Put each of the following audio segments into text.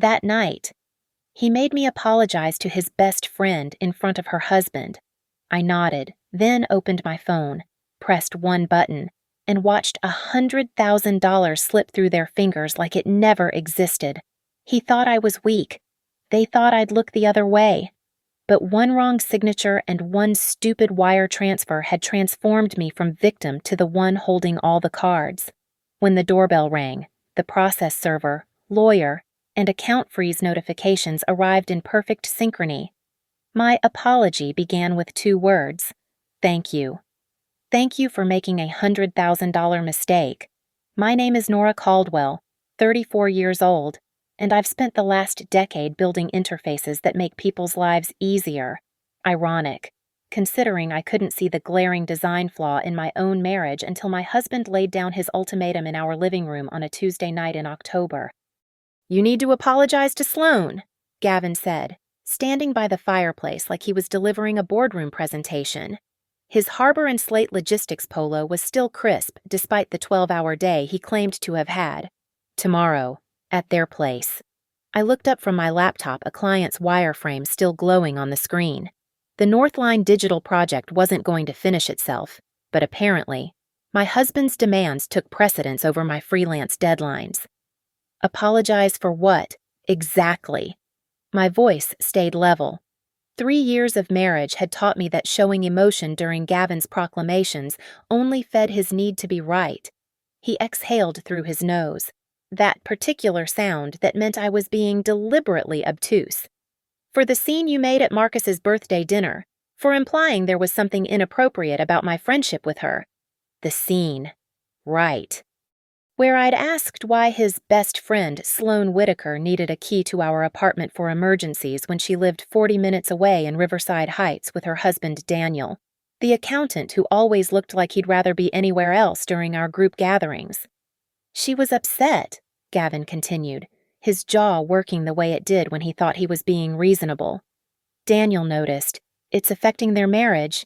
That night, he made me apologize to his best friend in front of her husband. I nodded, then opened my phone, pressed one button, and watched $100,000 slip through their fingers like it never existed. He thought I was weak. They thought I'd look the other way. But one wrong signature and one stupid wire transfer had transformed me from victim to the one holding all the cards. When the doorbell rang, the process server, lawyer, and account freeze notifications arrived in perfect synchrony. My apology began with 2 words: thank you. Thank you for making a $100,000 mistake. My name is Nora Caldwell, 34 years old, and I've spent the last decade building interfaces that make people's lives easier. Ironic, considering I couldn't see the glaring design flaw in my own marriage until my husband laid down his ultimatum in our living room on a Tuesday night in October. "You need to apologize to Sloan," Gavin said, standing by the fireplace like he was delivering a boardroom presentation. His Harbor and Slate Logistics polo was still crisp despite the 12-hour day he claimed to have had. "Tomorrow, at their place." I looked up from my laptop, a client's wireframe still glowing on the screen. The Northline digital project wasn't going to finish itself, but apparently, my husband's demands took precedence over my freelance deadlines. Apologize for what, exactly? My voice stayed level. 3 years of marriage had taught me that showing emotion during Gavin's proclamations only fed his need to be right. He exhaled through his nose, that particular sound that meant I was being deliberately obtuse. "For the scene you made at Marcus's birthday dinner, for implying there was something inappropriate about my friendship with her." The scene. Right. Where I'd asked why his best friend, Sloan Whitaker, needed a key to our apartment for emergencies when she lived 40 minutes away in Riverside Heights with her husband Daniel, the accountant who always looked like he'd rather be anywhere else during our group gatherings. "She was upset," Gavin continued, his jaw working the way it did when he thought he was being reasonable. "Daniel noticed. It's affecting their marriage."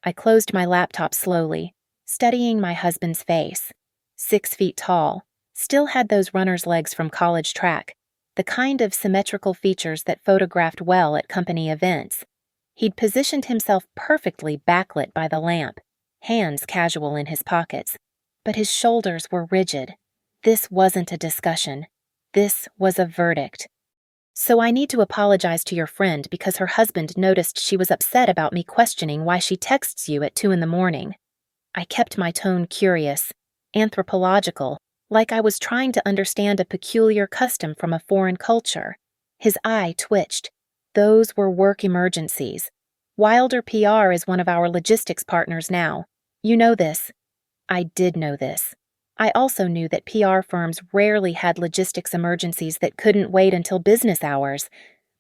I closed my laptop slowly, studying my husband's face. 6 feet tall, still had those runner's legs from college track, the kind of symmetrical features that photographed well at company events. He'd positioned himself perfectly backlit by the lamp, hands casual in his pockets, but his shoulders were rigid. This wasn't a discussion. This was a verdict. "So I need to apologize to your friend because her husband noticed she was upset about me questioning why she texts you at 2 a.m. I kept my tone curious, anthropological, like I was trying to understand a peculiar custom from a foreign culture. His eye twitched. Those were work emergencies. Wilder PR is one of our logistics partners now. You know this. I did know this. I also knew that PR firms rarely had logistics emergencies that couldn't wait until business hours,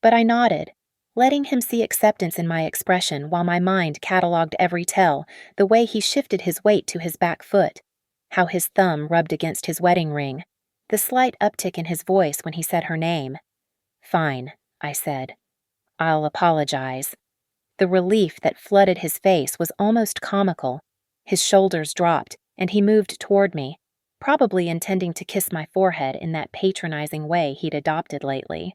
but I nodded, letting him see acceptance in my expression while my mind cataloged every tell, the way he shifted his weight to his back foot, how his thumb rubbed against his wedding ring, the slight uptick in his voice when he said her name. "Fine," I said. "I'll apologize." The relief that flooded his face was almost comical. His shoulders dropped, and he moved toward me, probably intending to kiss my forehead in that patronizing way he'd adopted lately.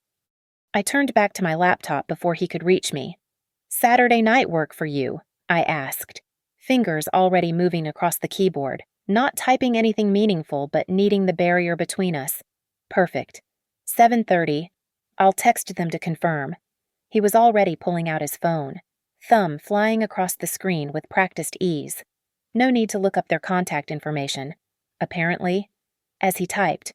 I turned back to my laptop before he could reach me. "Saturday night work for you?" I asked, fingers already moving across the keyboard, not typing anything meaningful but kneading the barrier between us. "Perfect. 7:30. I'll text them to confirm." He was already pulling out his phone, thumb flying across the screen with practiced ease. No need to look up their contact information, apparently. As he typed,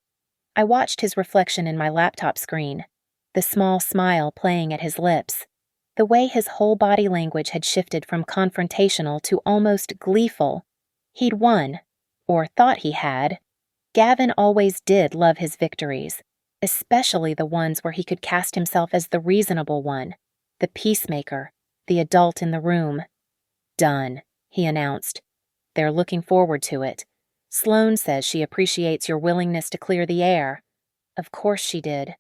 I watched his reflection in my laptop screen, the small smile playing at his lips, the way his whole body language had shifted from confrontational to almost gleeful. He'd won, or thought he had. Gavin always did love his victories, especially the ones where he could cast himself as the reasonable one, the peacemaker, the adult in the room. "Done," he announced. "They're looking forward to it. Sloan says she appreciates your willingness to clear the air." Of course she did.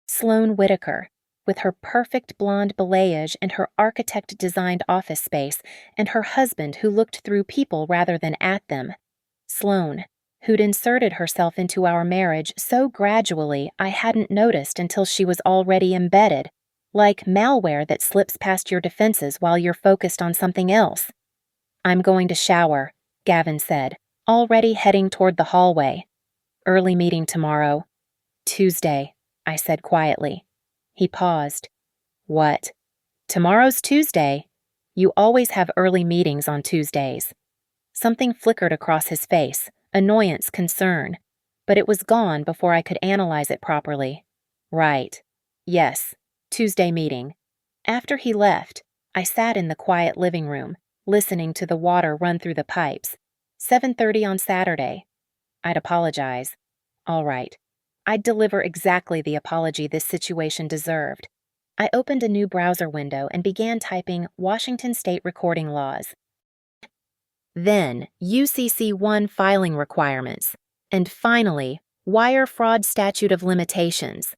Sloan Whitaker, with her perfect blonde balayage and her architect-designed office space, and her husband who looked through people rather than at them. Sloan, who'd inserted herself into our marriage so gradually I hadn't noticed until she was already embedded, like malware that slips past your defenses while you're focused on something else. "I'm going to shower," Gavin said, already heading toward the hallway. "Early meeting tomorrow." "Tuesday," I said quietly. He paused. "What?" "Tomorrow's Tuesday. You always have early meetings on Tuesdays." Something flickered across his face, annoyance, concern, but it was gone before I could analyze it properly. Right. Yes, Tuesday meeting. After he left, I sat in the quiet living room, listening to the water run through the pipes. 7:30 on Saturday. I'd apologize. All right. I'd deliver exactly the apology this situation deserved. I opened a new browser window and began typing Washington State recording laws. Then, UCC 1 filing requirements. And finally, wire fraud statute of limitations.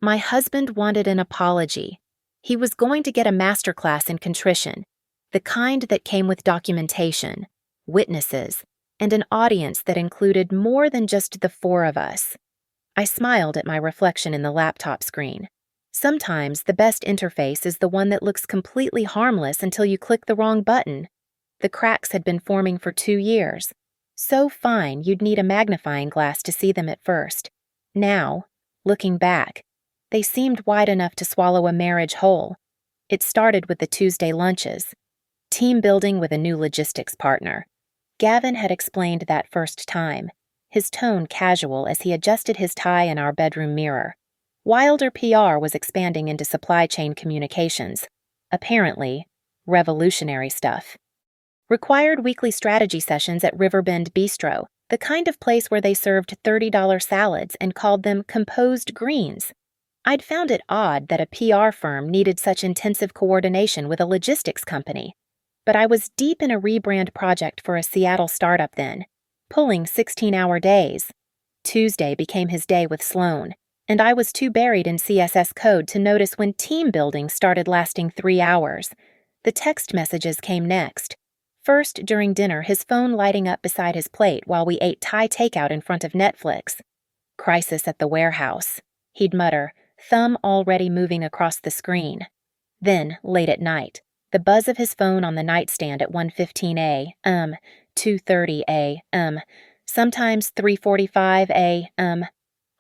My husband wanted an apology. He was going to get a masterclass in contrition, the kind that came with documentation, witnesses, and an audience that included more than just the four of us. I smiled at my reflection in the laptop screen. Sometimes the best interface is the one that looks completely harmless until you click the wrong button. The cracks had been forming for 2 years. So fine you'd need a magnifying glass to see them at first. Now, looking back, they seemed wide enough to swallow a marriage whole. It started with the Tuesday lunches. Team building with a new logistics partner. Gavin had explained that first time, his tone casual as he adjusted his tie in our bedroom mirror. Wilder PR was expanding into supply chain communications. Apparently, revolutionary stuff. Required weekly strategy sessions at Riverbend Bistro, the kind of place where they served $30 salads and called them composed greens. I'd found it odd that a PR firm needed such intensive coordination with a logistics company. But I was deep in a rebrand project for a Seattle startup then, pulling 16-hour days. Tuesday became his day with Sloan, and I was too buried in CSS code to notice when team building started lasting 3 hours. The text messages came next. First, during dinner, his phone lighting up beside his plate while we ate Thai takeout in front of Netflix. "Crisis at the warehouse," he'd mutter, thumb already moving across the screen. Then, late at night, the buzz of his phone on the nightstand at 1:15 a.m., 2:30 a.m., sometimes 3:45 a.m.,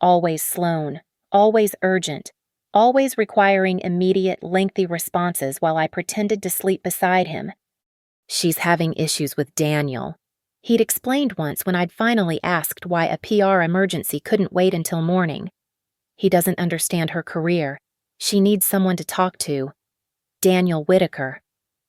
always Sloan, always urgent, always requiring immediate, lengthy responses while I pretended to sleep beside him. "She's having issues with Daniel," he'd explained once when I'd finally asked why a PR emergency couldn't wait until morning. "He doesn't understand her career. She needs someone to talk to. Daniel Whitaker."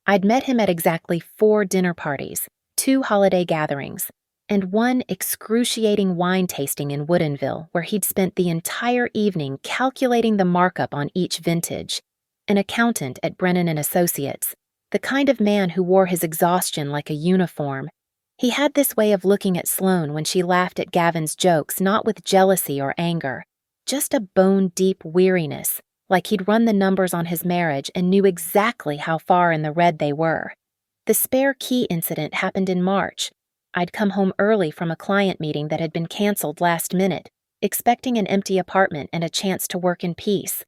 I'd met him at exactly 4 dinner parties, 2 holiday gatherings, and 1 excruciating wine tasting in Woodinville where he'd spent the entire evening calculating the markup on each vintage. An accountant at Brennan & Associates, the kind of man who wore his exhaustion like a uniform. He had this way of looking at Sloan when she laughed at Gavin's jokes, not with jealousy or anger, just a bone-deep weariness, like he'd run the numbers on his marriage and knew exactly how far in the red they were. The spare key incident happened in March. I'd come home early from a client meeting that had been canceled last minute, expecting an empty apartment and a chance to work in peace.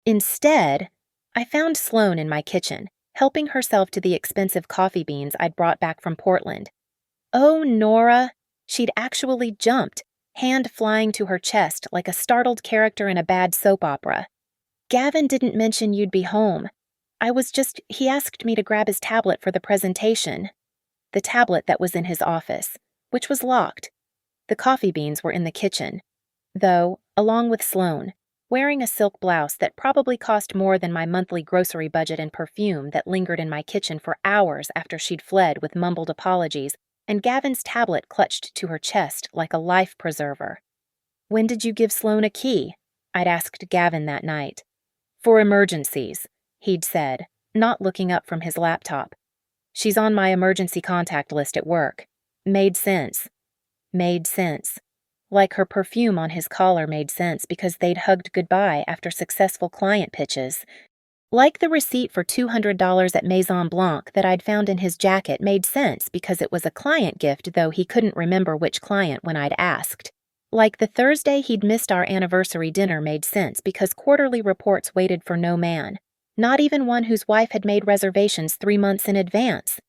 Instead, I found Sloan in my kitchen, helping herself to the expensive coffee beans I'd brought back from Portland. "Oh, Nora," she'd actually jumped, hand flying to her chest like a startled character in a bad soap opera. "Gavin didn't mention you'd be home. He asked me to grab his tablet for the presentation." The tablet that was in his office, which was locked. The coffee beans were in the kitchen, though, along with Sloan, wearing a silk blouse that probably cost more than my monthly grocery budget and perfume that lingered in my kitchen for hours after she'd fled with mumbled apologies, and Gavin's tablet clutched to her chest like a life preserver. "When did you give Sloan a key?" I'd asked Gavin that night. "For emergencies," he'd said, not looking up from his laptop. "She's on my emergency contact list at work." Made sense. Made sense. Like her perfume on his collar made sense because they'd hugged goodbye after successful client pitches. Like the receipt for $200 at Maison Blanc that I'd found in his jacket made sense because it was a client gift, though he couldn't remember which client when I'd asked. Like the Thursday he'd missed our anniversary dinner made sense because quarterly reports waited for no man, not even one whose wife had made reservations 3 months in advance.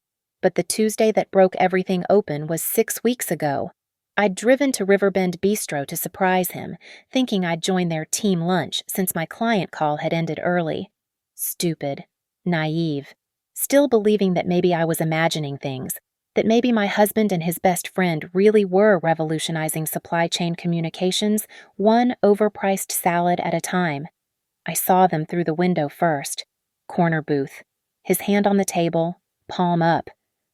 But the Tuesday that broke everything open was 6 weeks ago. I'd driven to Riverbend Bistro to surprise him, thinking I'd join their team lunch since my client call had ended early. Stupid. Naive. Still believing that maybe I was imagining things, that maybe my husband and his best friend really were revolutionizing supply chain communications, one overpriced salad at a time. I saw them through the window first. Corner booth. His hand on the table, palm up.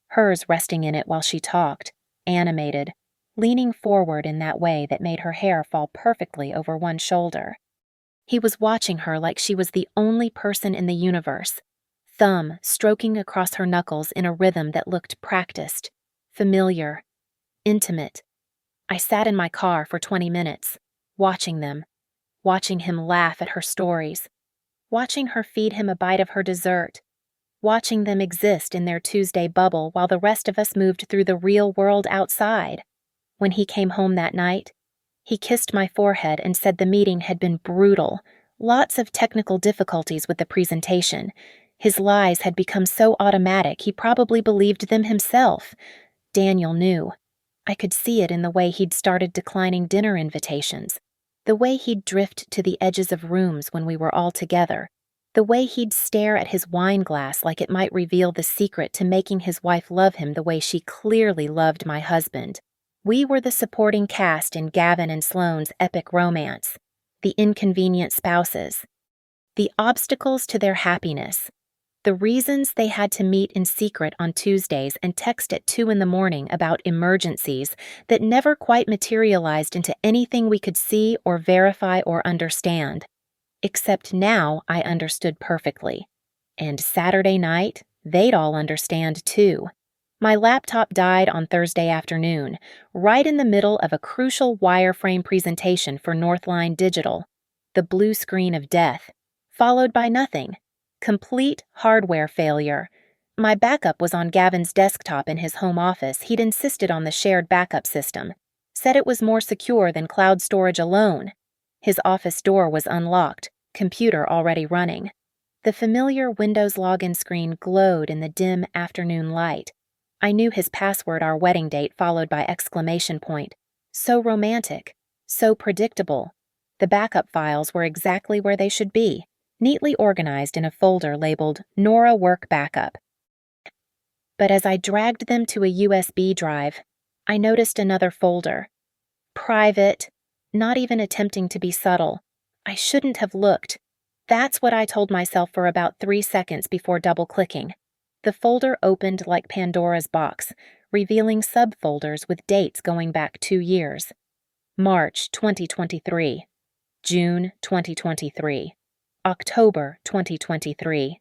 Hers resting in it while she talked, animated, leaning forward in that way that made her hair fall perfectly over one shoulder. He was watching her like she was the only person in the universe, thumb stroking across her knuckles in a rhythm that looked practiced, familiar, intimate. I sat in my car for 20 minutes, watching them, watching him laugh at her stories, watching her feed him a bite of her dessert, watching them exist in their Tuesday bubble while the rest of us moved through the real world outside. When he came home that night, he kissed my forehead and said the meeting had been brutal, lots of technical difficulties with the presentation. His lies had become so automatic he probably believed them himself. Daniel knew. I could see it in the way he'd started declining dinner invitations, the way he'd drift to the edges of rooms when we were all together, the way he'd stare at his wine glass like it might reveal the secret to making his wife love him the way she clearly loved my husband. We were the supporting cast in Gavin and Sloane's epic romance, the inconvenient spouses, the obstacles to their happiness, the reasons they had to meet in secret on Tuesdays and text at 2 a.m. about emergencies that never quite materialized into anything we could see or verify or understand. Except now I understood perfectly. And Saturday night, they'd all understand too. My laptop died on Thursday afternoon, right in the middle of a crucial wireframe presentation for Northline Digital. The blue screen of death, followed by nothing. Complete hardware failure. My backup was on Gavin's desktop in his home office. He'd insisted on the shared backup system, said it was more secure than cloud storage alone. His office door was unlocked, computer already running. The familiar Windows login screen glowed in the dim afternoon light. I knew his password, our wedding date followed by exclamation point. So romantic, so predictable. The backup files were exactly where they should be, neatly organized in a folder labeled Nora Work Backup. But as I dragged them to a USB drive, I noticed another folder. Private, not even attempting to be subtle. I shouldn't have looked. That's what I told myself for about 3 seconds before double-clicking. The folder opened like Pandora's box, revealing subfolders with dates going back 2 years. March 2023, June 2023, October 2023.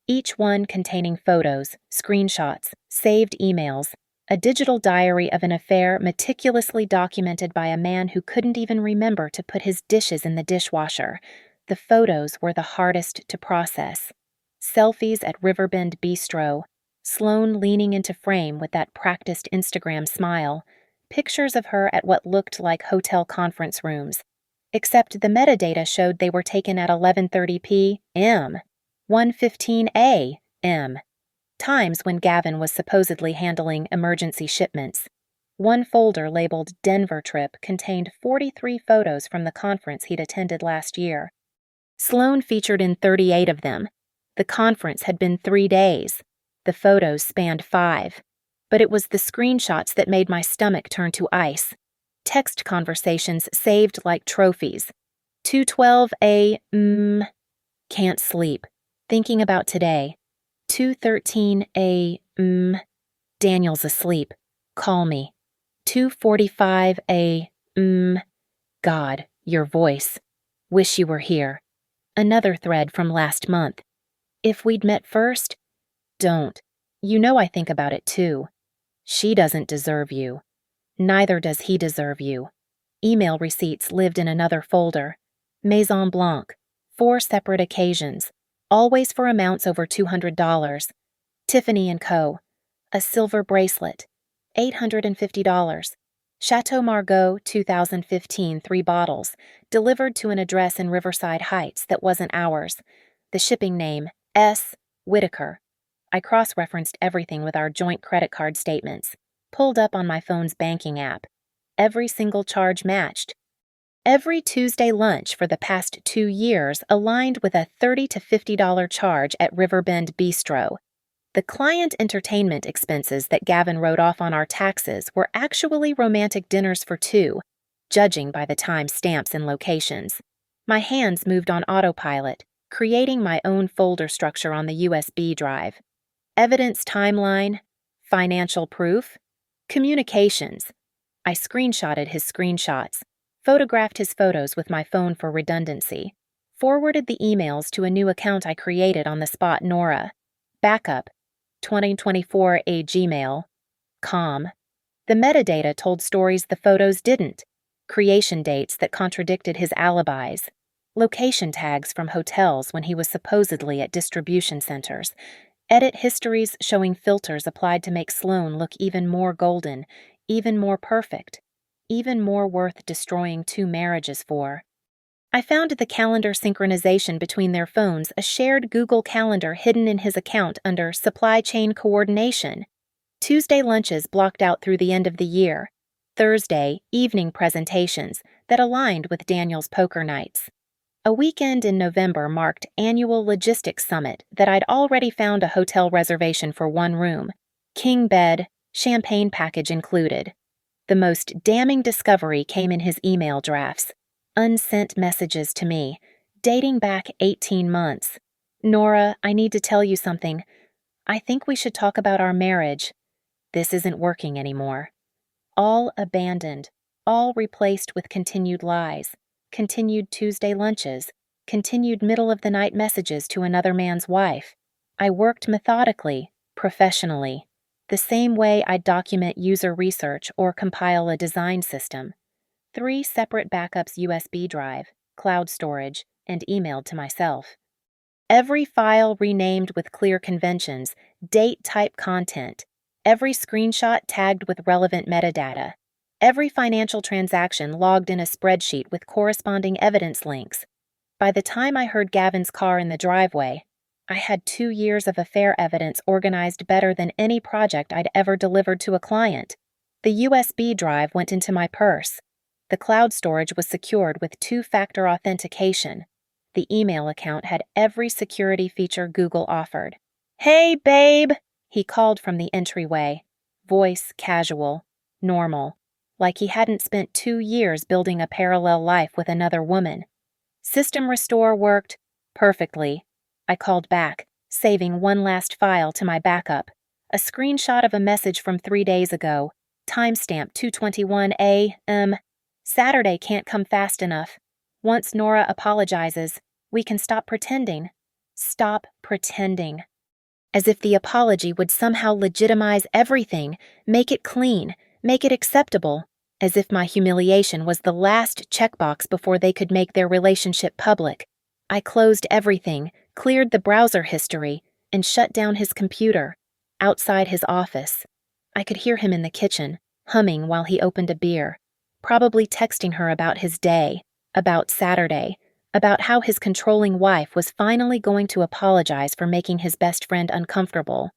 Each one containing photos, screenshots, saved emails, a digital diary of an affair meticulously documented by a man who couldn't even remember to put his dishes in the dishwasher. The photos were the hardest to process. Selfies at Riverbend Bistro, Sloane leaning into frame with that practiced Instagram smile, pictures of her at what looked like hotel conference rooms, except the metadata showed they were taken at 11:30 p.m., 1:15 a.m., times when Gavin was supposedly handling emergency shipments. One folder labeled Denver Trip contained 43 photos from the conference he'd attended last year. Sloane featured in 38 of them. The conference had been 3 days. The photos spanned 5. But it was the screenshots that made my stomach turn to ice. Text conversations saved like trophies. 2:12 a.m. Can't sleep. Thinking about today. 2:13 a.m. Daniel's asleep. Call me. 2:45 a.m. God, your voice. Wish you were here. Another thread from last month. If we'd met first, don't. You know I think about it too. She doesn't deserve you. Neither does he deserve you. Email receipts lived in another folder. Maison Blanc. 4 separate occasions. always for amounts over $200. Tiffany & Co. A silver bracelet, $850. Chateau Margaux 2015 3 bottles, delivered to an address in Riverside Heights that wasn't ours. The shipping name, S. Whitaker. I cross-referenced everything with our joint credit card statements, pulled up on my phone's banking app. Every single charge matched. Every Tuesday lunch for the past 2 years aligned with a $30 to $50 charge at Riverbend Bistro. The client entertainment expenses that Gavin wrote off on our taxes were actually romantic dinners for two, judging by the time stamps and locations. My hands moved on autopilot, creating my own folder structure on the USB drive. Evidence timeline, financial proof, communications. I screenshotted his screenshots, photographed his photos with my phone for redundancy, forwarded the emails to a new account I created on the spot. Nora. Backup. 2024 a gmail.com. The metadata told stories the photos didn't, creation dates that contradicted his alibis, location tags from hotels when he was supposedly at distribution centers, edit histories showing filters applied to make Sloan look even more golden, even more perfect, even more worth destroying 2 marriages for. I found the calendar synchronization between their phones, a shared Google Calendar hidden in his account under Supply Chain Coordination. Tuesday lunches blocked out through the end of the year. Thursday, evening presentations that aligned with Daniel's poker nights. A weekend in November marked Annual Logistics Summit that I'd already found a hotel reservation for 1 room, king bed, champagne package included. The most damning discovery came in his email drafts. Unsent messages to me, dating back 18 months. Nora, I need to tell you something. I think we should talk about our marriage. This isn't working anymore. All abandoned, all replaced with continued lies, continued Tuesday lunches, continued middle-of-the-night messages to another man's wife. I worked methodically, professionally, the same way I'd document user research or compile a design system. 3 separate backups USB drive, cloud storage, and emailed to myself. Every file renamed with clear conventions, date-type content, every screenshot tagged with relevant metadata, every financial transaction logged in a spreadsheet with corresponding evidence links. By the time I heard Gavin's car in the driveway, I had 2 years of affair evidence organized better than any project I'd ever delivered to a client. The USB drive went into my purse. The cloud storage was secured with 2-factor authentication. The email account had every security feature Google offered. "Hey, babe," he called from the entryway. Voice casual, normal, like he hadn't spent 2 years building a parallel life with another woman. System restore worked perfectly. I called back, saving one last file to my backup. A screenshot of a message from 3 days ago. Timestamp 2:21 a.m. Saturday can't come fast enough. Once Nora apologizes, we can stop pretending. Stop pretending. As if the apology would somehow legitimize everything, make it clean, make it acceptable. As if my humiliation was the last checkbox before they could make their relationship public. I closed everything, cleared the browser history, and shut down his computer. Outside his office, I could hear him in the kitchen, humming while he opened a beer. Probably texting her about his day, about Saturday, about how his controlling wife was finally going to apologize for making his best friend uncomfortable.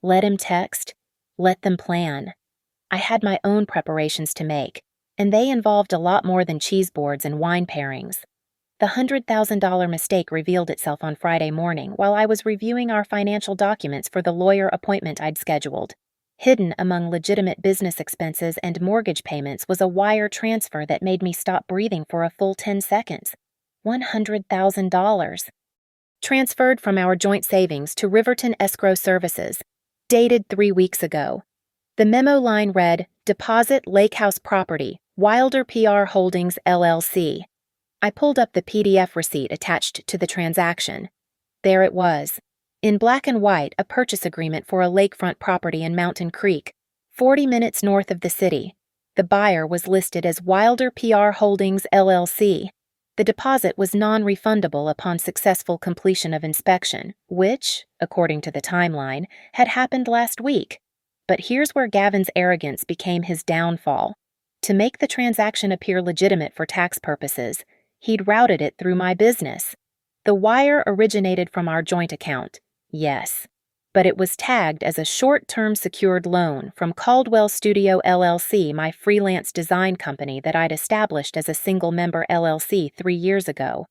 Let him text, let them plan. I had my own preparations to make, and they involved a lot more than cheese boards and wine pairings. The $100,000 mistake revealed itself on Friday morning while I was reviewing our financial documents for the lawyer appointment I'd scheduled. Hidden among legitimate business expenses and mortgage payments was a wire transfer that made me stop breathing for a full 10 seconds. $100,000. Transferred from our joint savings to Riverton Escrow Services, dated 3 weeks ago. The memo line read, "Deposit Lake House Property, Wilder PR Holdings, LLC." I pulled up the PDF receipt attached to the transaction. There it was. In black and white, a purchase agreement for a lakefront property in Mountain Creek, 40 minutes north of the city. The buyer was listed as Wilder PR Holdings, LLC. The deposit was non-refundable upon successful completion of inspection, which, according to the timeline, had happened last week. But here's where Gavin's arrogance became his downfall. To make the transaction appear legitimate for tax purposes, he'd routed it through my business. The wire originated from our joint account, yes, but it was tagged as a short-term secured loan from Caldwell Studio LLC, my freelance design company that I'd established as a single-member LLC 3 years ago.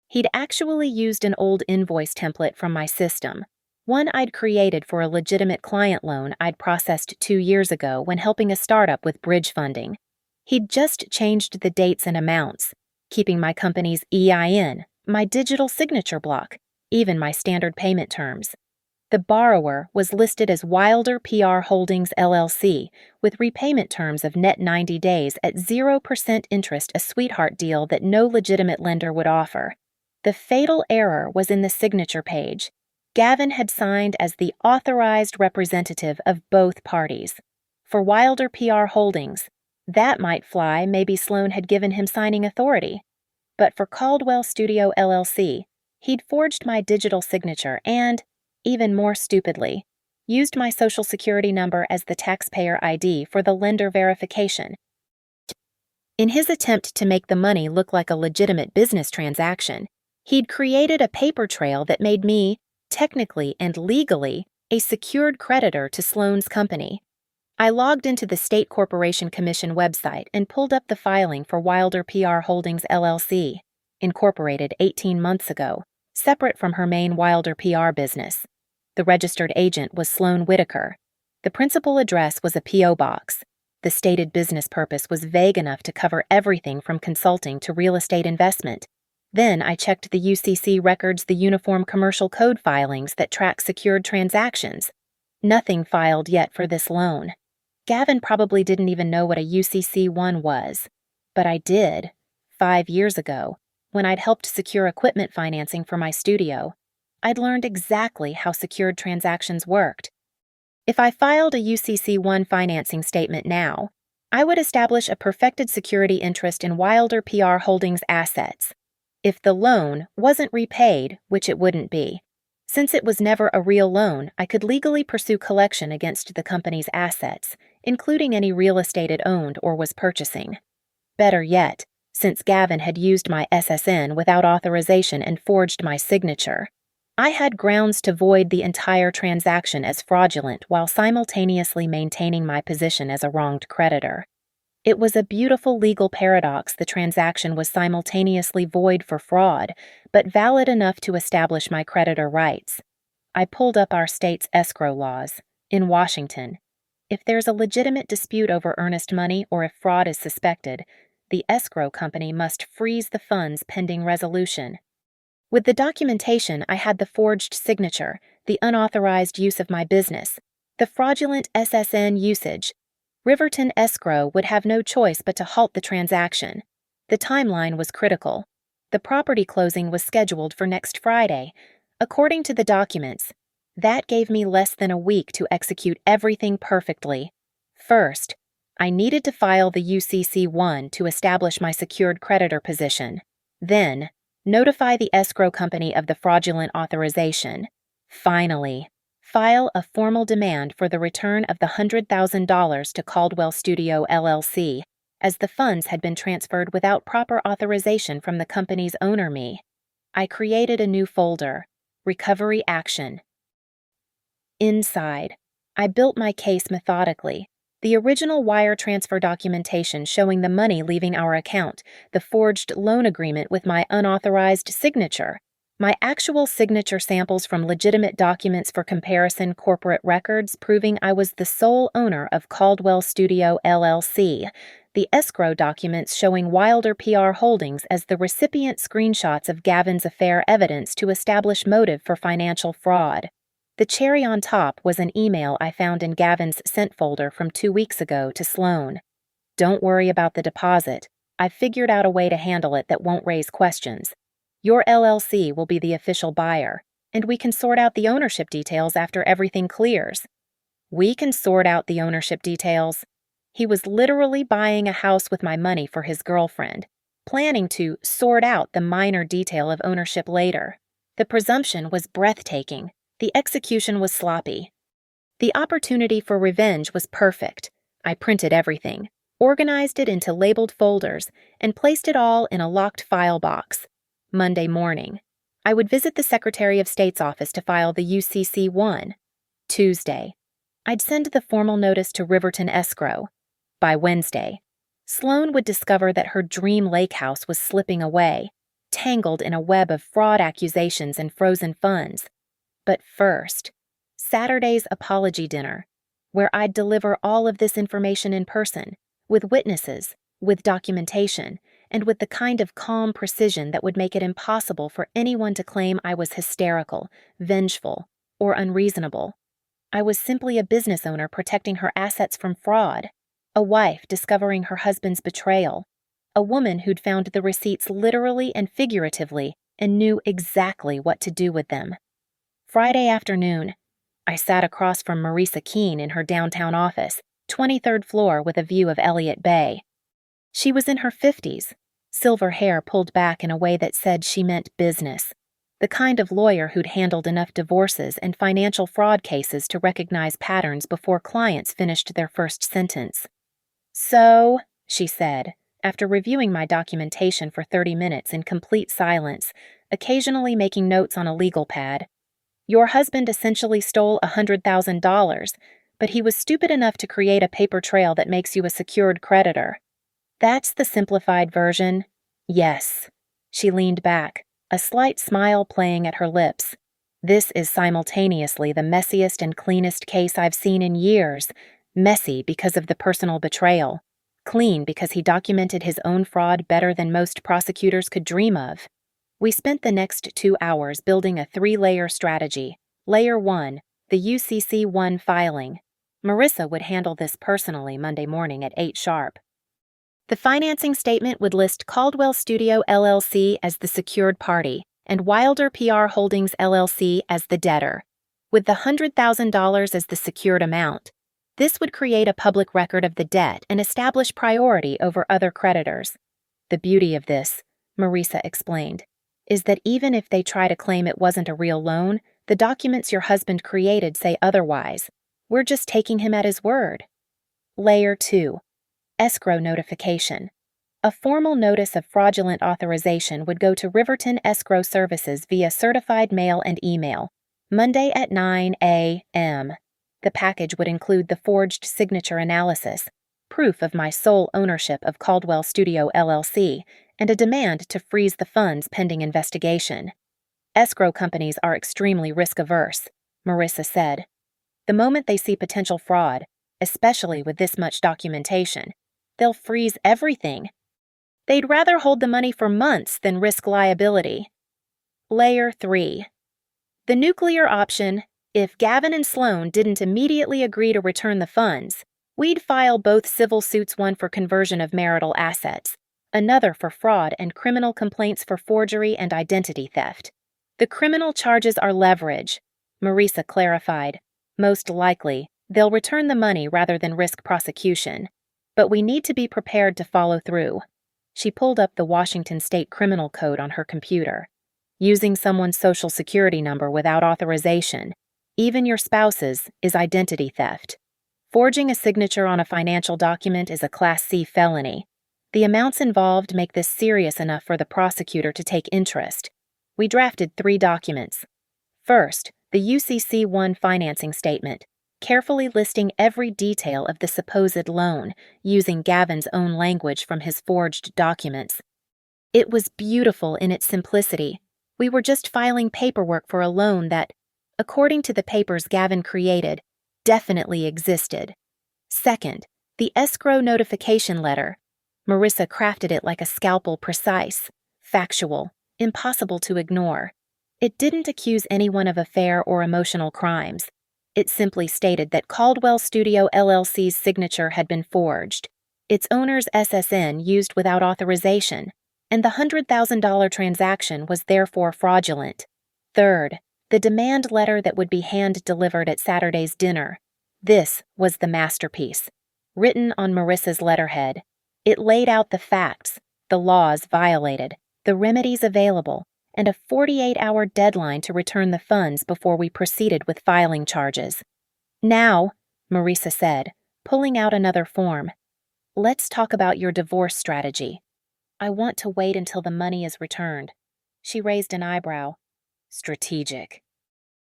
He'd actually used an old invoice template from my system, one I'd created for a legitimate client loan I'd processed 2 years ago when helping a startup with bridge funding. He'd just changed the dates and amounts, keeping my company's EIN, my digital signature block, even my standard payment terms. The borrower was listed as Wilder PR Holdings LLC, with repayment terms of net 90 days at 0% interest, a sweetheart deal that no legitimate lender would offer. The fatal error was in the signature page. Gavin had signed as the authorized representative of both parties. For Wilder PR Holdings, that might fly, maybe Sloan had given him signing authority. But for Caldwell Studio LLC, he'd forged my digital signature and, even more stupidly, used my social security number as the taxpayer ID for the lender verification. In his attempt to make the money look like a legitimate business transaction, he'd created a paper trail that made me, technically and legally, a secured creditor to Sloan's company. I logged into the State Corporation Commission website and pulled up the filing for Wilder PR Holdings LLC, incorporated 18 months ago, separate from her main Wilder PR business. The registered agent was Sloan Whitaker. The principal address was a P.O. box. The stated business purpose was vague enough to cover everything from consulting to real estate investment. Then I checked the UCC records, the Uniform Commercial Code filings that track secured transactions. Nothing filed yet for this loan. Gavin probably didn't even know what a UCC-1 was. But I did, 5 years ago, when I'd helped secure equipment financing for my studio. I'd learned exactly how secured transactions worked. If I filed a UCC-1 financing statement now, I would establish a perfected security interest in Wilder PR Holdings assets. If the loan wasn't repaid, which it wouldn't be, since it was never a real loan, I could legally pursue collection against the company's assets, including any real estate it owned or was purchasing. Better yet, since Gavin had used my SSN without authorization and forged my signature, I had grounds to void the entire transaction as fraudulent while simultaneously maintaining my position as a wronged creditor. It was a beautiful legal paradox. The transaction was simultaneously void for fraud, but valid enough to establish my creditor rights. I pulled up our state's escrow laws. In Washington, if there's a legitimate dispute over earnest money or if fraud is suspected, the escrow company must freeze the funds pending resolution. With the documentation, I had the forged signature, the unauthorized use of my business, the fraudulent SSN usage. Riverton Escrow would have no choice but to halt the transaction. The timeline was critical. The property closing was scheduled for next Friday. According to the documents, that gave me less than a week to execute everything perfectly. First, I needed to file the UCC-1 to establish my secured creditor position. Then, notify the escrow company of the fraudulent authorization. Finally, file a formal demand for the return of the $100,000 to Caldwell Studio LLC, as the funds had been transferred without proper authorization from the company's owner, me. I created a new folder, Recovery Action. Inside, I built my case methodically. The original wire transfer documentation showing the money leaving our account, the forged loan agreement with my unauthorized signature, my actual signature samples from legitimate documents for comparison, corporate records proving I was the sole owner of Caldwell Studio LLC, the escrow documents showing Wilder PR Holdings as the recipient, screenshots of Gavin's affair evidence to establish motive for financial fraud. The cherry on top was an email I found in Gavin's sent folder from 2 weeks ago to Sloan. Don't worry about the deposit. I've figured out a way to handle it that won't raise questions. Your LLC will be the official buyer, and we can sort out the ownership details after everything clears. We can sort out the ownership details. He was literally buying a house with my money for his girlfriend. planning to sort out the minor detail of ownership later. The presumption was breathtaking. The execution was sloppy. The opportunity for revenge was perfect. I printed everything, organized it into labeled folders, and placed it all in a locked file box. Monday morning, I would visit the Secretary of State's office to file the UCC-1. Tuesday, I'd send the formal notice to Riverton Escrow. By Wednesday, Sloan would discover that her dream lake house was slipping away, tangled in a web of fraud accusations and frozen funds. But first, Saturday's apology dinner, where I'd deliver all of this information in person, with witnesses, with documentation, and with the kind of calm precision that would make it impossible for anyone to claim I was hysterical, vengeful, or unreasonable. I was simply a business owner protecting her assets from fraud, a wife discovering her husband's betrayal, a woman who'd found the receipts literally and figuratively and knew exactly what to do with them. Friday afternoon, I sat across from Marisa Keene in her downtown office, 23rd floor with a view of Elliott Bay. She was in her 50s, silver hair pulled back in a way that said she meant business, the kind of lawyer who'd handled enough divorces and financial fraud cases to recognize patterns before clients finished their first sentence. "So," she said, after reviewing my documentation for 30 minutes in complete silence, occasionally making notes on a legal pad, "your husband essentially stole $100,000, but he was stupid enough to create a paper trail that makes you a secured creditor." "That's the simplified version." "Yes." She leaned back, a slight smile playing at her lips. "This is simultaneously the messiest and cleanest case I've seen in years. Messy because of the personal betrayal. Clean because he documented his own fraud better than most prosecutors could dream of." We spent the next 2 hours building a 3-layer strategy. Layer 1, the UCC-1 filing. Marisa would handle this personally Monday morning at 8 sharp. The financing statement would list Caldwell Studio LLC as the secured party and Wilder PR Holdings LLC as the debtor, with the $100,000 as the secured amount. This would create a public record of the debt and establish priority over other creditors. "The beauty of this," Marisa explained, "is that even if they try to claim it wasn't a real loan, the documents your husband created say otherwise. We're just taking him at his word." Layer 2. Escrow notification. A formal notice of fraudulent authorization would go to Riverton Escrow Services via certified mail and email, Monday at 9 a.m. The package would include the forged signature analysis, proof of my sole ownership of Caldwell Studio LLC, and a demand to freeze the funds pending investigation. "Escrow companies are extremely risk-averse," Marisa said. "The moment they see potential fraud, especially with this much documentation, they'll freeze everything. They'd rather hold the money for months than risk liability." Layer 3. The nuclear option. If Gavin and Sloan didn't immediately agree to return the funds, we'd file both civil suits, one for conversion of marital assets, another for fraud and criminal complaints for forgery and identity theft. "The criminal charges are leverage," Marisa clarified. "Most likely, they'll return the money rather than risk prosecution. But we need to be prepared to follow through." She pulled up the Washington State Criminal Code on her computer. "Using someone's social security number without authorization, even your spouse's, is identity theft. Forging a signature on a financial document is a Class C felony. The amounts involved make this serious enough for the prosecutor to take interest." We drafted 3 documents. First, the UCC-1 financing statement, carefully listing every detail of the supposed loan, using Gavin's own language from his forged documents. It was beautiful in its simplicity. We were just filing paperwork for a loan that, according to the papers Gavin created, definitely existed. Second, the escrow notification letter. Marisa crafted it like a scalpel, precise, factual, impossible to ignore. It didn't accuse anyone of affair or emotional crimes. It simply stated that Caldwell Studio LLC's signature had been forged, its owner's SSN used without authorization, and the $100,000 transaction was therefore fraudulent. Third, the demand letter that would be hand-delivered at Saturday's dinner. This was the masterpiece. Written on Marisa's letterhead, it laid out the facts, the laws violated, the remedies available, and a 48-hour deadline to return the funds before we proceeded with filing charges. "Now," Marisa said, pulling out another form, "let's talk about your divorce strategy." "I want to wait until the money is returned." She raised an eyebrow. "Strategic."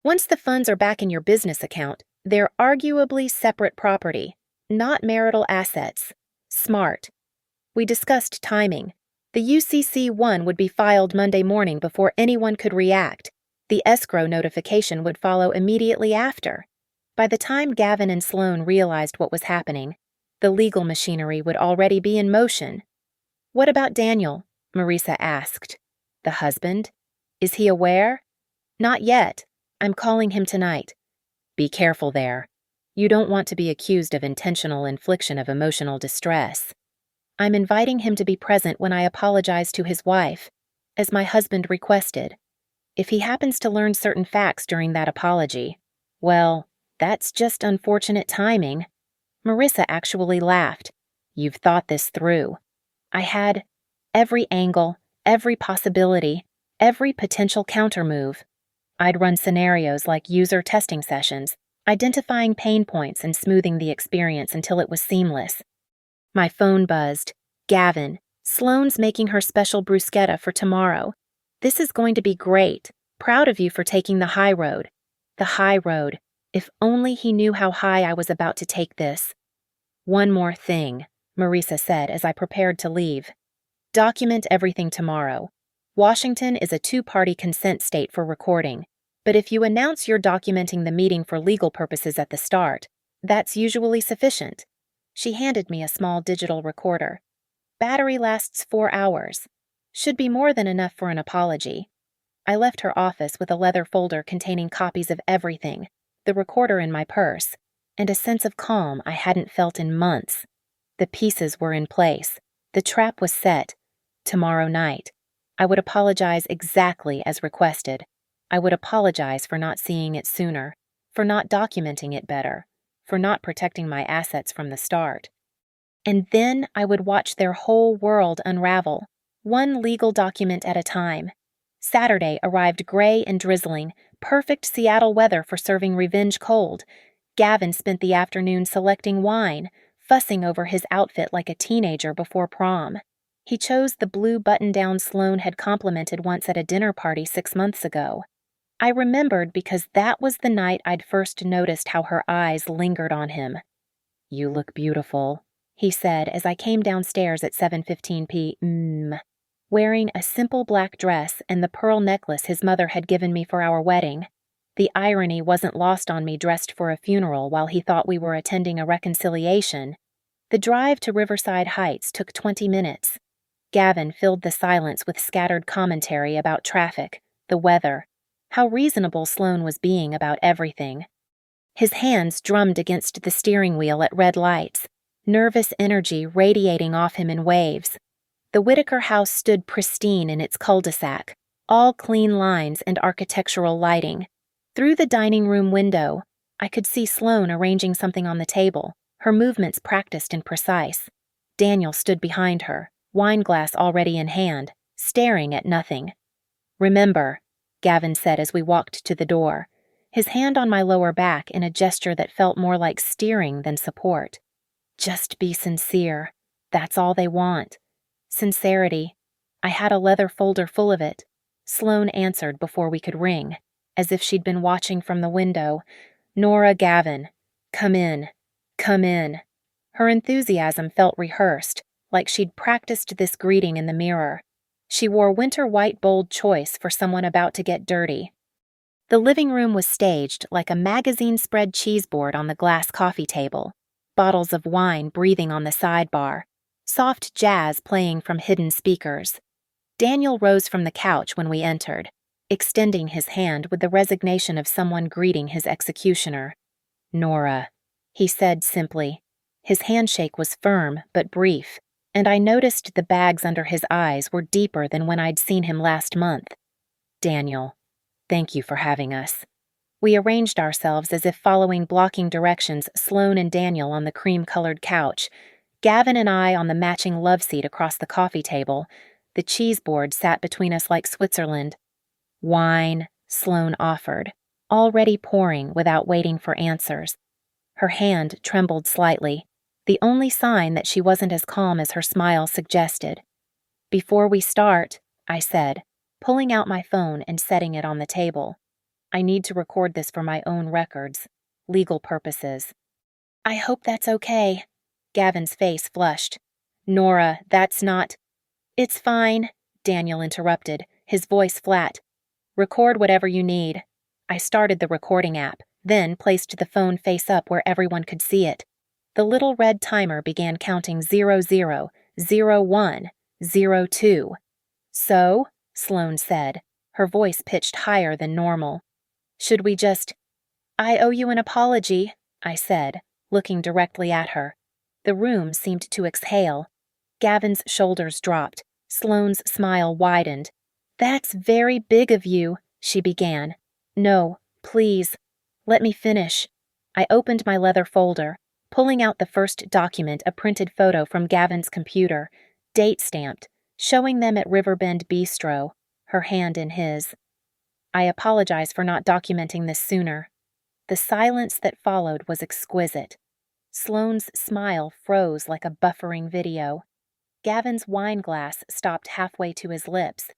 "Once the funds are back in your business account, they're arguably separate property, not marital assets. Smart." We discussed timing. The UCC-1 would be filed Monday morning before anyone could react. The escrow notification would follow immediately after. By the time Gavin and Sloan realized what was happening, the legal machinery would already be in motion. "What about Daniel?" Marisa asked. "The husband? Is he aware?" "Not yet. I'm calling him tonight." "Be careful there. You don't want to be accused of intentional infliction of emotional distress." "I'm inviting him to be present when I apologize to his wife, as my husband requested. If he happens to learn certain facts during that apology, well, that's just unfortunate timing." Marisa actually laughed. "You've thought this through." I had. Every angle, every possibility, every potential countermove. I'd run scenarios like user testing sessions, identifying pain points and smoothing the experience until it was seamless. My phone buzzed. "Gavin, Sloane's making her special bruschetta for tomorrow. This is going to be great. Proud of you for taking the high road." The high road. If only he knew how high I was about to take this. "One more thing," Marisa said as I prepared to leave. "Document everything tomorrow. Washington is a two-party consent state for recording, but if you announce you're documenting the meeting for legal purposes at the start, that's usually sufficient." She handed me a small digital recorder. "Battery lasts 4 hours. Should be more than enough for an apology." I left her office with a leather folder containing copies of everything, the recorder in my purse, and a sense of calm I hadn't felt in months. The pieces were in place. The trap was set. Tomorrow night, I would apologize exactly as requested. I would apologize for not seeing it sooner, for not documenting it better, for not protecting my assets from the start. And then I would watch their whole world unravel, one legal document at a time. Saturday arrived gray and drizzling, perfect Seattle weather for serving revenge cold. Gavin spent the afternoon selecting wine, fussing over his outfit like a teenager before prom. He chose the blue button-down Sloan had complimented once at a dinner party 6 months ago. I remembered because that was the night I'd first noticed how her eyes lingered on him. "You look beautiful," he said as I came downstairs at 7:15 p.m., wearing a simple black dress and the pearl necklace his mother had given me for our wedding. The irony wasn't lost on me dressed for a funeral while he thought we were attending a reconciliation. The drive to Riverside Heights took 20 minutes. Gavin filled the silence with scattered commentary about traffic, the weather, how reasonable Sloan was being about everything. His hands drummed against the steering wheel at red lights, nervous energy radiating off him in waves. The Whitaker house stood pristine in its cul-de-sac, all clean lines and architectural lighting. Through the dining room window, I could see Sloan arranging something on the table, her movements practiced and precise. Daniel stood behind her, wineglass already in hand, staring at nothing. "Remember," Gavin said as we walked to the door, his hand on my lower back in a gesture that felt more like steering than support. "Just be sincere. That's all they want." Sincerity. I had a leather folder full of it. Sloan answered before we could ring, as if she'd been watching from the window. "Nora Gavin. Come in. Come in." Her enthusiasm felt rehearsed, like she'd practiced this greeting in the mirror. She wore winter white bold choice for someone about to get dirty. The living room was staged like a magazine-spread cheeseboard on the glass coffee table, bottles of wine breathing on the sidebar, soft jazz playing from hidden speakers. Daniel rose from the couch when we entered, extending his hand with the resignation of someone greeting his executioner. "Nora," he said simply. His handshake was firm but brief, and I noticed the bags under his eyes were deeper than when I'd seen him last month. "Daniel, thank you for having us." We arranged ourselves as if following blocking directions Sloan and Daniel on the cream-colored couch. Gavin and I on the matching love seat across the coffee table. The cheese board sat between us like Switzerland. Wine, Sloane offered, already pouring without waiting for answers. Her hand trembled slightly, the only sign that she wasn't as calm as her smile suggested. "Before we start," I said, pulling out my phone and setting it on the table. "I need to record this for my own records, legal purposes." "I hope that's okay." Gavin's face flushed. "Nora, that's not—" "It's fine," Daniel interrupted, his voice flat. "Record whatever you need." I started the recording app, then placed the phone face up where everyone could see it. The little red timer began counting 00, 01, 02. "So," Sloane said, her voice pitched higher than normal. "Should we just—" "I owe you an apology," I said, looking directly at her. The room seemed to exhale. Gavin's shoulders dropped. Sloane's smile widened. "That's very big of you," she began. "No, please. Let me finish." I opened my leather folder, pulling out the first document, a printed photo from Gavin's computer, date-stamped, showing them at Riverbend Bistro, her hand in his. "I apologize for not documenting this sooner." The silence that followed was exquisite. Sloane's smile froze like a buffering video. Gavin's wine glass stopped halfway to his lips.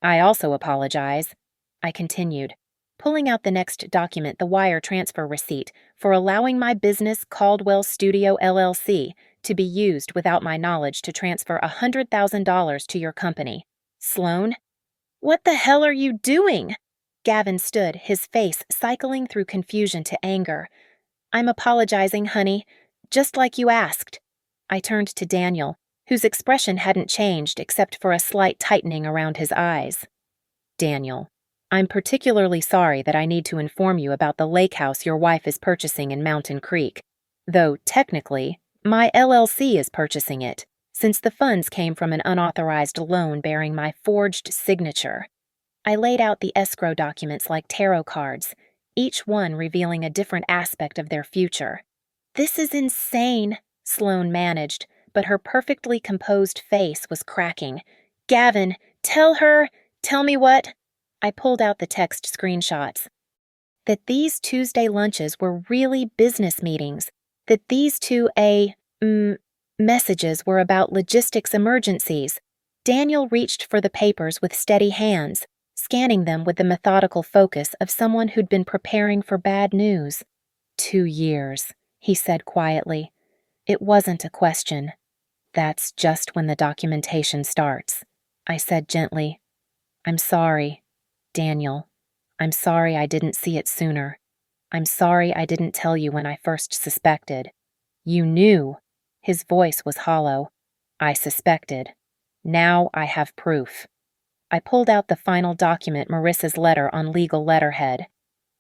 "I also apologize," I continued, pulling out the next document, the wire transfer receipt, "for allowing my business, Caldwell Studio LLC, to be used without my knowledge to transfer $100,000 to your company. Sloane?" "What the hell are you doing?" Gavin stood, his face cycling through confusion to anger. "I'm apologizing, honey, just like you asked." I turned to Daniel, whose expression hadn't changed except for a slight tightening around his eyes. "Daniel, I'm particularly sorry that I need to inform you about the lake house your wife is purchasing in Mountain Creek, though technically, my LLC is purchasing it, since the funds came from an unauthorized loan bearing my forged signature." I laid out the escrow documents like tarot cards, each one revealing a different aspect of their future. "This is insane," Sloane managed, but her perfectly composed face was cracking. "Gavin, tell me what—" I pulled out the text screenshots. "That these Tuesday lunches were really business meetings, that these two messages were about logistics emergencies." Daniel reached for the papers with steady hands, scanning them with the methodical focus of someone who'd been preparing for bad news. 2 years, he said quietly. It wasn't a question. "That's just when the documentation starts," I said gently. "I'm sorry, Daniel. I'm sorry I didn't see it sooner. I'm sorry I didn't tell you when I first suspected." "You knew." His voice was hollow. "I suspected. Now I have proof." I pulled out the final document, Marissa's letter on legal letterhead.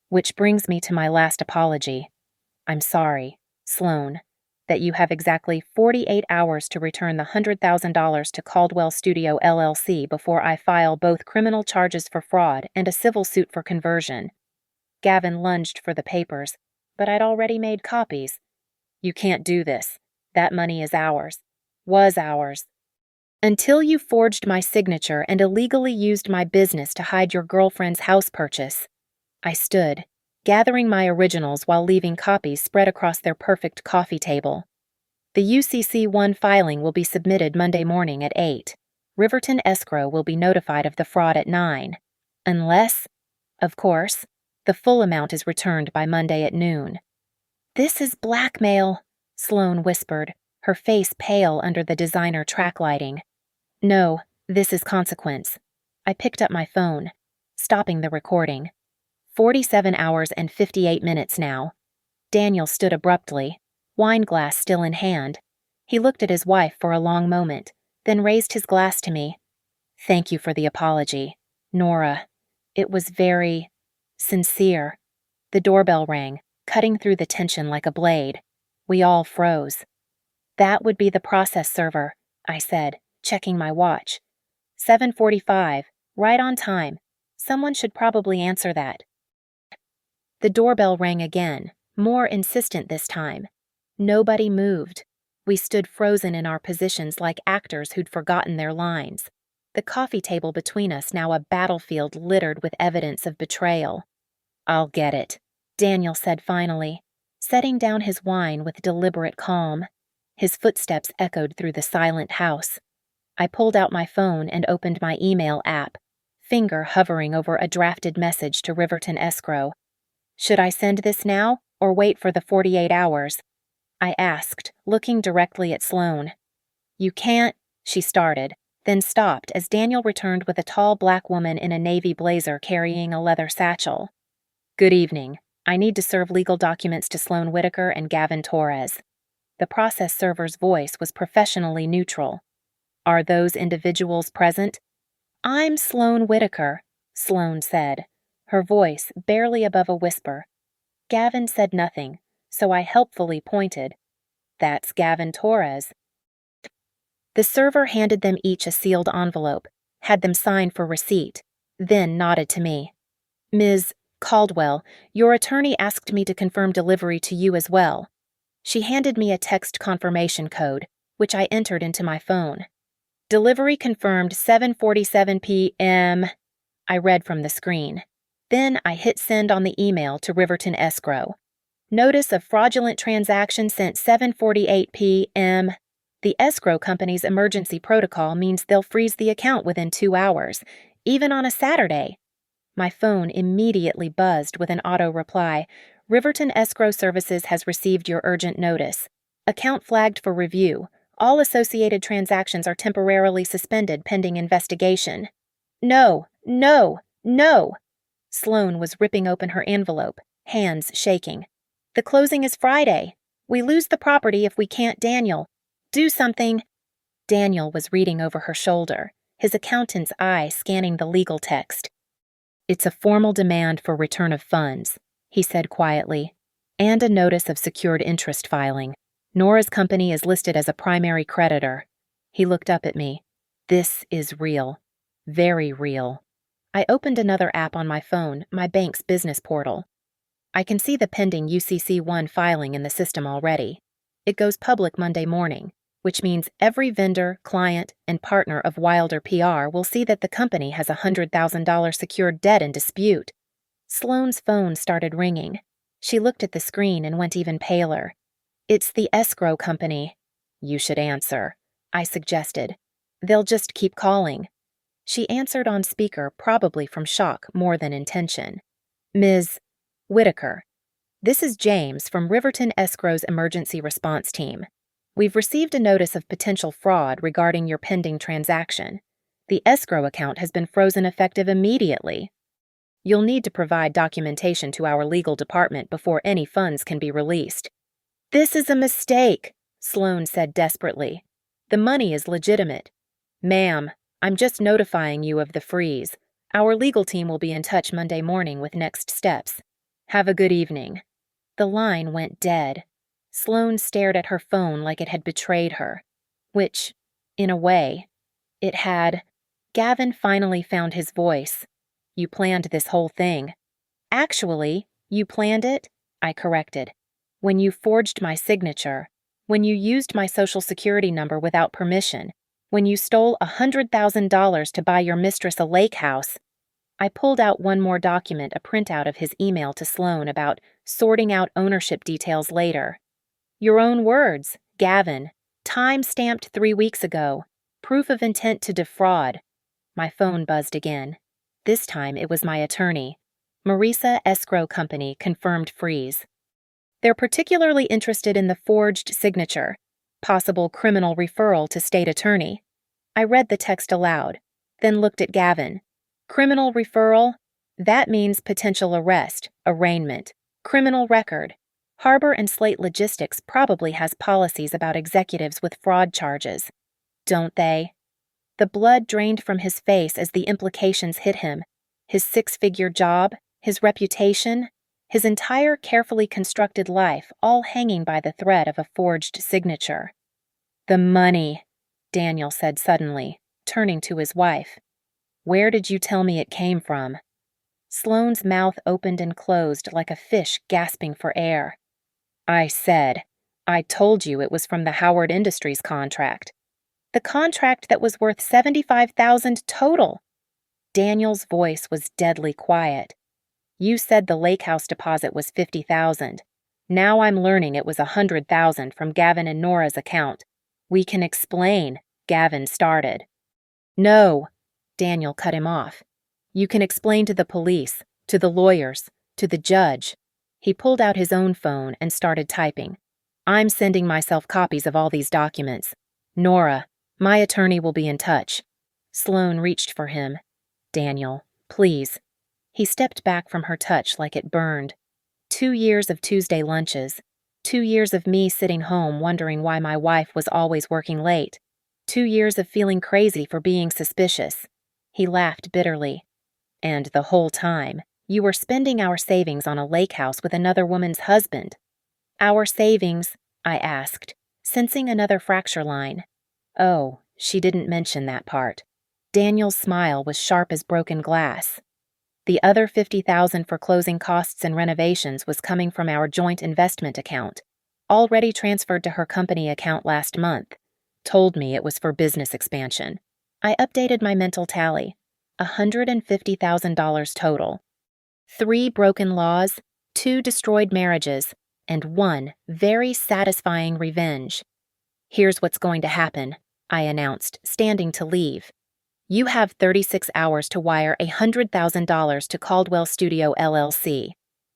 "Which brings me to my last apology. I'm sorry, Sloane, that you have exactly 48 hours to return the $100,000 to Caldwell Studio LLC before I file both criminal charges for fraud and a civil suit for conversion." Gavin lunged for the papers, but I'd already made copies. "You can't do this. That money is ours. Was ours. Until you forged my signature and illegally used my business to hide your girlfriend's house purchase." I stood, gathering my originals while leaving copies spread across their perfect coffee table. "The UCC-1 filing will be submitted Monday morning at 8. Riverton Escrow will be notified of the fraud at 9. Unless, of course, the full amount is returned by Monday at noon." "This is blackmail," Sloane whispered, her face pale under the designer track lighting. "No, this is consequence." I picked up my phone, stopping the recording. 47 hours and 58 minutes now. Daniel stood abruptly, wine glass still in hand. He looked at his wife for a long moment, then raised his glass to me. "Thank you for the apology, Nora. It was very sincere." The doorbell rang, cutting through the tension like a blade. We all froze. "That would be the process server," I said, checking my watch. 7:45, right on time. Someone should probably answer that. The doorbell rang again, more insistent this time. Nobody moved. We stood frozen in our positions like actors who'd forgotten their lines. The coffee table between us now a battlefield littered with evidence of betrayal. "I'll get it," Daniel said finally, setting down his wine with deliberate calm. His footsteps echoed through the silent house. I pulled out my phone and opened my email app, finger hovering over a drafted message to Riverton Escrow. "Should I send this now, or wait for the 48 hours?" I asked, looking directly at Sloane. "You can't," she started, then stopped as Daniel returned with a tall black woman in a navy blazer carrying a leather satchel. "Good evening. I need to serve legal documents to Sloane Whitaker and Gavin Torres." The process server's voice was professionally neutral. "Are those individuals present?" "I'm Sloane Whitaker," Sloane said, her voice barely above a whisper. Gavin said nothing, so I helpfully pointed. "That's Gavin Torres." The server handed them each a sealed envelope, had them sign for receipt, then nodded to me. "Ms. Caldwell, your attorney asked me to confirm delivery to you as well." She handed me a text confirmation code, which I entered into my phone. "Delivery confirmed 7:47 p.m." I read from the screen. Then I hit send on the email to Riverton Escrow. "Notice of fraudulent transaction sent 7:48 p.m. The escrow company's emergency protocol means they'll freeze the account within 2 hours, even on a Saturday." My phone immediately buzzed with an auto reply. "Riverton Escrow Services has received your urgent notice. Account flagged for review. All associated transactions are temporarily suspended pending investigation." "No, no, no!" Sloane was ripping open her envelope, hands shaking. "The closing is Friday. We lose the property if we can't Daniel. Do something." Daniel was reading over her shoulder, his accountant's eye scanning the legal text. "It's a formal demand for return of funds," he said quietly, "and a notice of secured interest filing. Nora's company is listed as a primary creditor." He looked up at me. "This is real. Very real." I opened another app on my phone, my bank's business portal. I can see the pending UCC-1 filing in the system already. It goes public Monday morning, which means every vendor, client, and partner of Wilder PR will see that the company has a $100,000 secured debt in dispute. Sloane's phone started ringing. She looked at the screen and went even paler. "It's the escrow company." "You should answer," I suggested. "They'll just keep calling." She answered on speaker, probably from shock more than intention. "Ms. Whitaker, this is James from Riverton Escrow's emergency response team. We've received a notice of potential fraud regarding your pending transaction. The escrow account has been frozen effective immediately. You'll need to provide documentation to our legal department before any funds can be released." "This is a mistake," Sloane said desperately. "The money is legitimate." "Ma'am, I'm just notifying you of the freeze. Our legal team will be in touch Monday morning with next steps. Have a good evening." The line went dead. Sloane stared at her phone like it had betrayed her. Which, in a way, it had. Gavin finally found his voice. "You planned this whole thing." "Actually, you planned it," I corrected. "When you forged my signature, when you used my social security number without permission, when you stole $100,000 to buy your mistress a lake house." I pulled out one more document, a printout of his email to Sloane about sorting out ownership details later. "Your own words, Gavin. Time-stamped 3 weeks ago. Proof of intent to defraud." My phone buzzed again. This time it was my attorney. "Marisa Escrow Company confirmed freeze. They're particularly interested in the forged signature. Possible criminal referral to state attorney." I read the text aloud, then looked at Gavin. "Criminal referral? That means potential arrest, arraignment, criminal record. Harbor and Slate Logistics probably has policies about executives with fraud charges. Don't they?" The blood drained from his face as the implications hit him. His 6-figure job, his reputation, his entire carefully constructed life all hanging by the thread of a forged signature. "The money," Daniel said suddenly, turning to his wife. "Where did you tell me it came from?" Sloane's mouth opened and closed like a fish gasping for air. "I said, I told you it was from the Howard Industries contract. The contract that was worth $75,000 total. Daniel's voice was deadly quiet. You said the lake house deposit was $50,000. Now I'm learning it was $100,000 from Gavin and Nora's account. We can explain, Gavin started. No, Daniel cut him off. You can explain to the police, to the lawyers, to the judge. He pulled out his own phone and started typing. I'm sending myself copies of all these documents. Nora, my attorney will be in touch. Sloane reached for him. Daniel, please. He stepped back from her touch like it burned. 2 years of Tuesday lunches. 2 years of me sitting home wondering why my wife was always working late. 2 years of feeling crazy for being suspicious. He laughed bitterly. And the whole time, you were spending our savings on a lake house with another woman's husband. Our savings, I asked, sensing another fracture line. Oh, she didn't mention that part. Daniel's smile was sharp as broken glass. The other $50,000 for closing costs and renovations was coming from our joint investment account, already transferred to her company account last month. Told me it was for business expansion. I updated my mental tally. $150,000 total. 3 broken laws, 2 destroyed marriages, and 1 very satisfying revenge. Here's what's going to happen, I announced, standing to leave. You have 36 hours to wire $100,000 to Caldwell Studio LLC.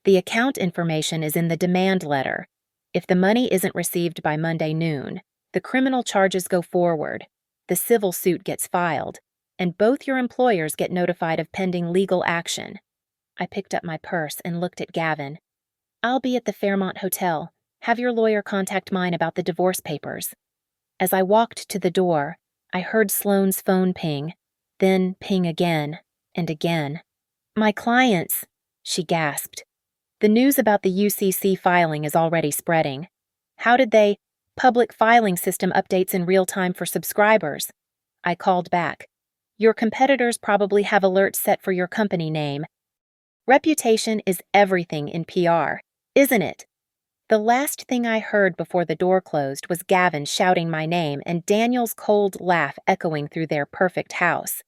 The account information is in the demand letter. If the money isn't received by Monday noon, the criminal charges go forward, the civil suit gets filed, and both your employers get notified of pending legal action. I picked up my purse and looked at Gavin. I'll be at the Fairmont Hotel. Have your lawyer contact mine about the divorce papers. As I walked to the door, I heard Sloane's phone ping, then ping again and again. My clients, she gasped. The news about the UCC filing is already spreading. How did they? Public filing system updates in real time for subscribers. I called back. Your competitors probably have alerts set for your company name. Reputation is everything in PR, isn't it? The last thing I heard before the door closed was Gavin shouting my name and Daniel's cold laugh echoing through their perfect house.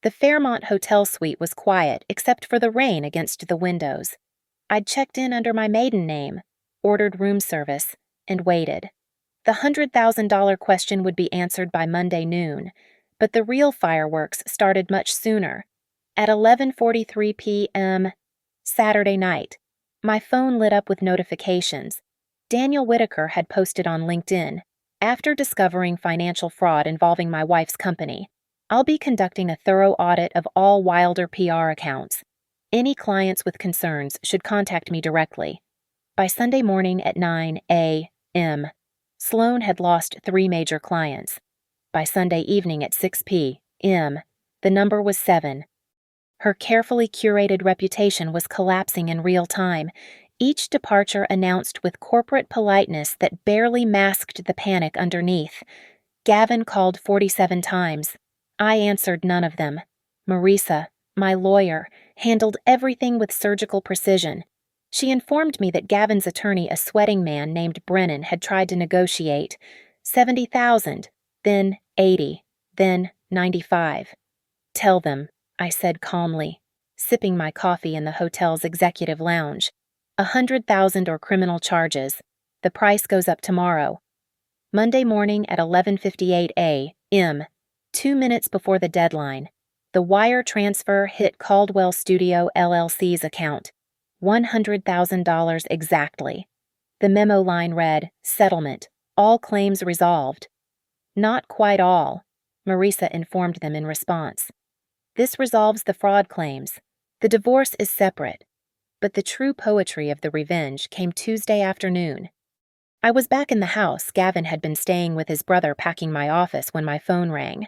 The Fairmont Hotel suite was quiet except for the rain against the windows. I'd checked in under my maiden name, ordered room service, and waited. The $100,000 question would be answered by Monday noon, but the real fireworks started much sooner. At 11:43 p.m. Saturday night, my phone lit up with notifications. Daniel Whitaker had posted on LinkedIn, after discovering financial fraud involving my wife's company, I'll be conducting a thorough audit of all Wilder PR accounts. Any clients with concerns should contact me directly. By Sunday morning at 9 a.m., Sloane had lost 3 major clients. By Sunday evening at 6 p.m., the number was 7. Her carefully curated reputation was collapsing in real time, each departure announced with corporate politeness that barely masked the panic underneath. Gavin called 47 times. I answered none of them. Marisa, my lawyer, handled everything with surgical precision. She informed me that Gavin's attorney, a sweating man named Brennan, had tried to negotiate $70,000, then $80,000, then $95,000. Tell them, I said calmly, sipping my coffee in the hotel's executive lounge. $100,000 or criminal charges. The price goes up tomorrow. Monday morning at 11:58 a.m., 2 minutes before the deadline, the wire transfer hit Caldwell Studio LLC's account. $100,000 exactly. The memo line read, "Settlement. All claims resolved." Not quite all, Marisa informed them in response. This resolves the fraud claims. The divorce is separate. But the true poetry of the revenge came Tuesday afternoon. I was back in the house. Gavin had been staying with his brother packing my office when my phone rang.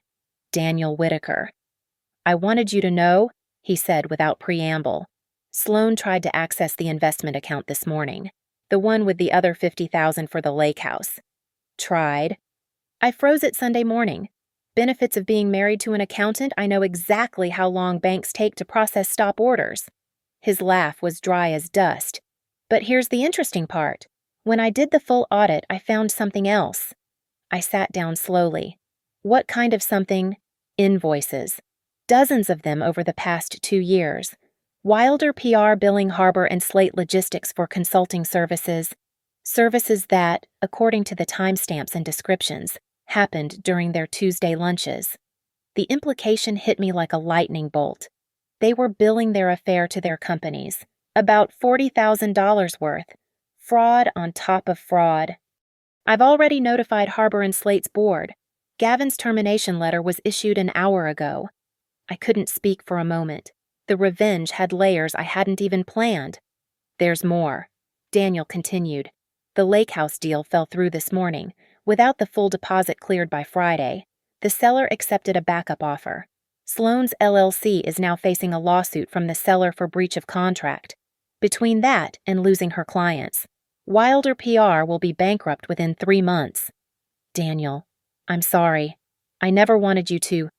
Daniel Whitaker. I wanted you to know, he said without preamble. Sloane tried to access the investment account this morning, the one with the other $50,000 for the lake house. Tried. I froze it Sunday morning. Benefits of being married to an accountant, I know exactly how long banks take to process stop orders. His laugh was dry as dust. But here's the interesting part. When I did the full audit, I found something else. I sat down slowly. What kind of something? Invoices. Dozens of them over the past 2 years. Wilder PR billing Harbor and Slate Logistics for consulting services. Services that, according to the timestamps and descriptions, happened during their Tuesday lunches. The implication hit me like a lightning bolt. They were billing their affair to their companies. About $40,000 worth. Fraud on top of fraud. I've already notified Harbor and Slate's board. Gavin's termination letter was issued an hour ago. I couldn't speak for a moment. The revenge had layers I hadn't even planned. There's more, Daniel continued. The lake house deal fell through this morning. Without the full deposit cleared by Friday, the seller accepted a backup offer. Sloan's LLC is now facing a lawsuit from the seller for breach of contract. Between that and losing her clients, Wilder PR will be bankrupt within 3 months. Daniel, I'm sorry. I never wanted you to.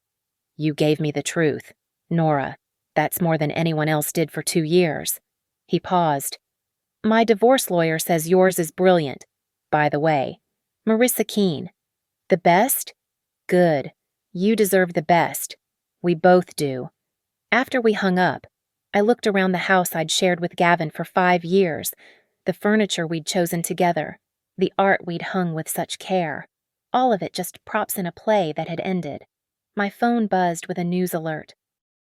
You gave me the truth, Nora. That's more than anyone else did for 2 years. He paused. My divorce lawyer says yours is brilliant. By the way, Marissa Keene. The best? Good. You deserve the best. We both do. After we hung up, I looked around the house I'd shared with Gavin for 5 years, the furniture we'd chosen together, the art we'd hung with such care, all of it just props in a play that had ended. My phone buzzed with a news alert.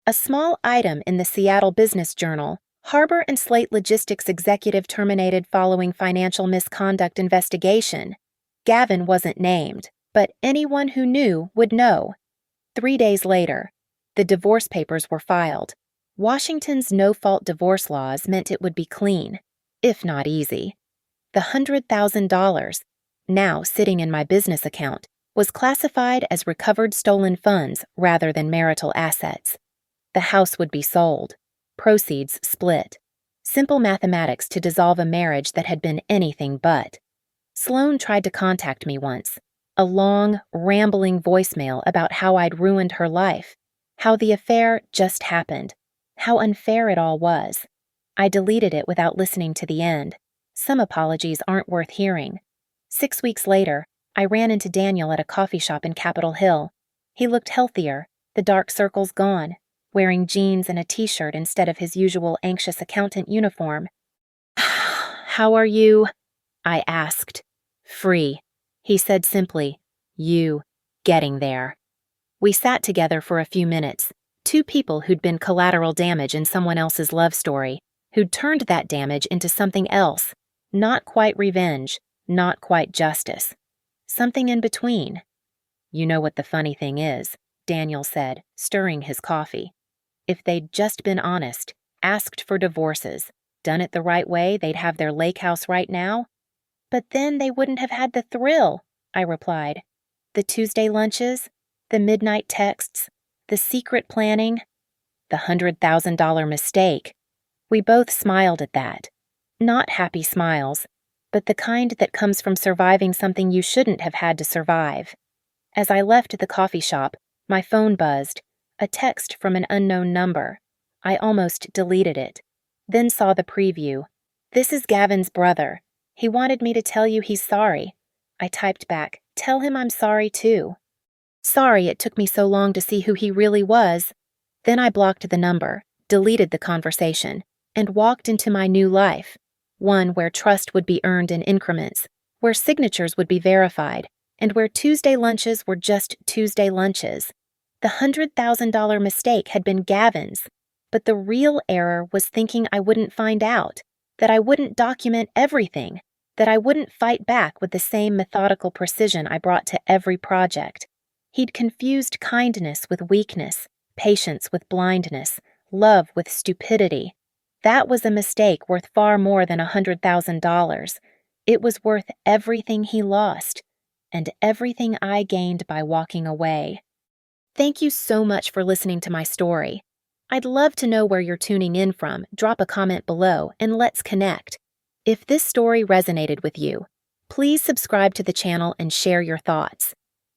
A small item in the Seattle Business Journal, Harbor and Slate Logistics executive terminated following financial misconduct investigation. Gavin wasn't named, but anyone who knew would know. 3 days later, the divorce papers were filed. Washington's no-fault divorce laws meant it would be clean, if not easy. The $100,000, now sitting in my business account, was classified as recovered stolen funds rather than marital assets. The house would be sold, proceeds split. Simple mathematics to dissolve a marriage that had been anything but. Sloan tried to contact me once, a long, rambling voicemail about how I'd ruined her life, how the affair just happened, how unfair it all was. I deleted it without listening to the end. Some apologies aren't worth hearing. 6 weeks later, I ran into Daniel at a coffee shop in Capitol Hill. He looked healthier, the dark circles gone, wearing jeans and a t-shirt instead of his usual anxious accountant uniform. How are you? I asked. Free. He said simply, getting there. We sat together for a few minutes, 2 people who'd been collateral damage in someone else's love story, who'd turned that damage into something else, not quite revenge, not quite justice. Something in between. You know what the funny thing is, Daniel said, stirring his coffee. If they'd just been honest, asked for divorces, done it the right way, they'd have their lake house right now. But then they wouldn't have had the thrill, I replied. The Tuesday lunches, the midnight texts, the secret planning, the $100,000 mistake. We both smiled at that. Not happy smiles, but the kind that comes from surviving something you shouldn't have had to survive. As I left the coffee shop, my phone buzzed, a text from an unknown number. I almost deleted it, then saw the preview. This is Gavin's brother. He wanted me to tell you he's sorry. I typed back, tell him I'm sorry too. Sorry it took me so long to see who he really was. Then I blocked the number, deleted the conversation, and walked into my new life. One where trust would be earned in increments, where signatures would be verified, and where Tuesday lunches were just Tuesday lunches. The $100,000 mistake had been Gavin's, but the real error was thinking I wouldn't find out, that I wouldn't document everything, that I wouldn't fight back with the same methodical precision I brought to every project. He'd confused kindness with weakness, patience with blindness, love with stupidity. That was a mistake worth far more than $100,000. It was worth everything he lost, and everything I gained by walking away. Thank you so much for listening to my story. I'd love to know where you're tuning in from. Drop a comment below and let's connect. If this story resonated with you, please subscribe to the channel and share your thoughts.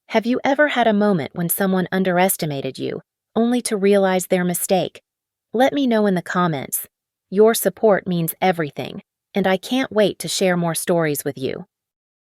Have you ever had a moment when someone underestimated you, only to realize their mistake? Let me know in the comments. Your support means everything, and I can't wait to share more stories with you.